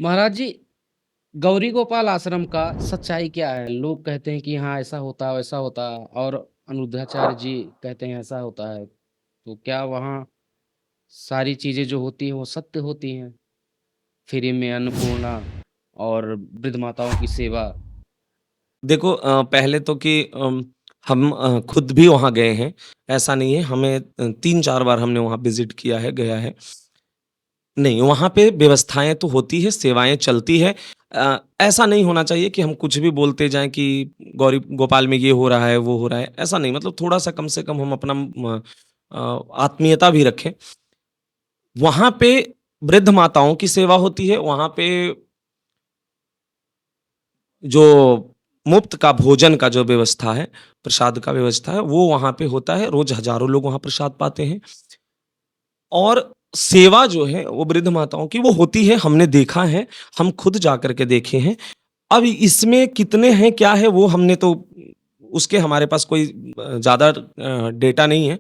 महाराज जी, गौरी गोपाल आश्रम का सच्चाई क्या है? लोग कहते हैं कि हाँ ऐसा होता है वैसा होता है, और अनिरुद्धाचार्य जी कहते हैं ऐसा होता है। तो क्या वहाँ सारी चीजें जो होती हैं वो सत्य होती हैं? फ्री में अन्नपूर्णा और वृद्ध माताओं की सेवा। देखो पहले तो कि हम खुद भी वहाँ गए हैं, ऐसा नहीं है हमें 3-4 बार हमने वहाँ विज़िट किया है, गया है। नहीं, वहाँ पे व्यवस्थाएँ तो होती है, सेवाएँ चलती है। ऐसा नहीं होना चाहिए कि हम कुछ भी बोलते जाएँ कि गौरी गोपाल में ये हो रहा है, वो हो रहा है, ऐसा नहीं मतलब थोड़ा-सा कम से कम हम अपना आत्मीयता भी रखें। वहाँ पे वृद्ध माताओं की सेवा होती है, वहाँ पे जो मुफ्त का भोजन का जो व्यवस्था है, प्रसाद का व्यवस्था है, वो वहाँ पे होता है, रोज़ हज़ारों लोग वहाँ प्रसाद पाते हैं और सेवा जो है वो वृद्ध माताओं की वो होती है, हमने देखा है, हम खुद जाकर के देखे हैं। अब इसमें कितने हैं, क्या है वो हमने तो उसके हमारे पास कोई ज़्यादा डेटा नहीं है,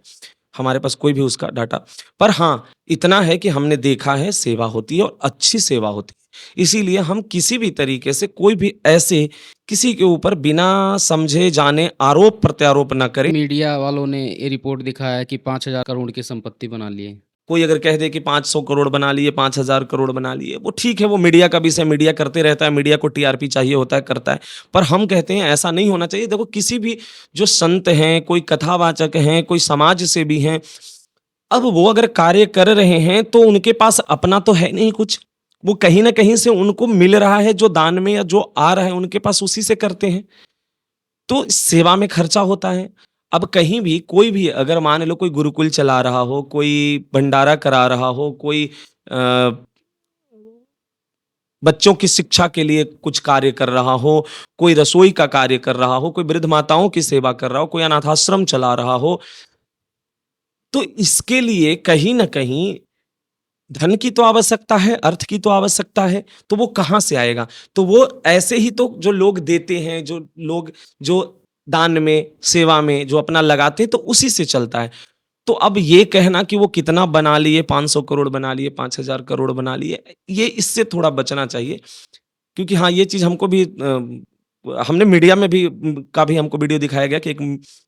हमारे पास कोई भी उसका डाटा। पर हाँ, इतना है कि हमने देखा है सेवा होती है और अच्छी सेवा होती है। इसीलिए हम किसी भी तरीके से कोई भी ऐसे किसी के ऊपर बिना समझे जाने आरोप-प्रत्यारोप ना करें। मीडिया वालों ने ये रिपोर्ट दिखाया है कि 5,000 करोड़ की संपत्ति बना ली है। कोई अगर कह दे कि 500 करोड़ बना लिए, 5000 करोड़ बना लिए, वो ठीक है, वो मीडिया का विषय मीडिया करते रहता है, मीडिया को टीआरपी चाहिए होता है, करता है। पर हम कहते हैं ऐसा नहीं होना चाहिए। देखो किसी भी जो संत हैं, कोई कथावाचक हैं, कोई समाज सेवी हैं, अब वो अगर कार्य कर रहे हैं तो उनके पास अपना तो है नहीं कुछ। वो कहीं न कहीं से उनको मिल रहा है जो दान में या जो आ रहा है उनके पास उसी से करते हैं। तो सेवा में खर्चा होता है। अब कहीं भी कोई भी अगर मान लो कोई गुरुकुल चला रहा हो, कोई भंडारा करा रहा हो, कोई अ, बच्चों की शिक्षा के लिए कुछ कार्य कर रहा हो, कोई रसोई का कार्य कर रहा हो, कोई वृद्ध माताओं की सेवा कर रहा हो, कोई अनाथाश्रम चला रहा हो, तो इसके लिए कहीं न कहीं धन की तो आवश्यकता है, अर्थ की तो आवश्यकता है, तो वो कहाँ से आएगा? तो वो ऐसे ही तो जो लोग देते हैं, जो लोग जो दान में, सेवा में जो अपना लगाते हैं, तो उसी से चलता है। तो अब ये कहना कि वो कितना बना लिए, 500 करोड़ बना लिए, 5000 करोड़ बना लिए, ये इससे थोड़ा बचना चाहिए। क्योंकि हाँ, ये चीज़ हमको भी हमने मीडिया में भी का भी हमको वीडियो दिखाया गया कि एक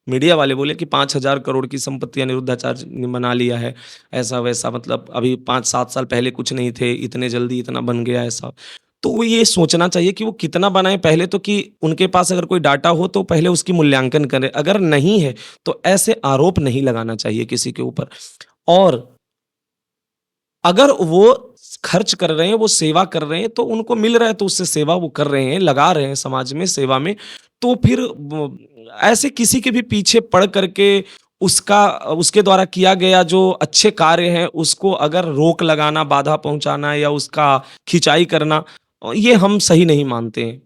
मीडिया वाले बोले कि 5000 करोड़ की संपत्ति अनिरुद्धाचार्य ने बना लिया है, ऐसा-वैसा मतलब अभी 5-7 साल पहले कुछ नहीं थे, इतने जल्दी इतना बन गया ऐसा। तो वो ये सोचना चाहिए कि वो कितना बनाएँ पहले तो कि उनके पास अगर कोई डाटा हो तो पहले उसकी मूल्यांकन करें, अगर नहीं है, तो ऐसे आरोप नहीं लगाना चाहिए किसी के ऊपर। और अगर वो खर्च कर रहे हैं, वो सेवा कर रहे हैं, तो उनको मिल रहा है तो उससे सेवा वो कर रहे हैं, लगा रहे हैं समाज में, सेवा में, तो फिर ब ऐसे किसी के भी पीछे पड़ करके उसका उसके द्वारा किया गया जो अच्छे कार्य हैं, उसको अगर रोक लगाना, बाधा पहुँचाना या उसका खिंचाई करना ये हम सही नहीं मानते हैं।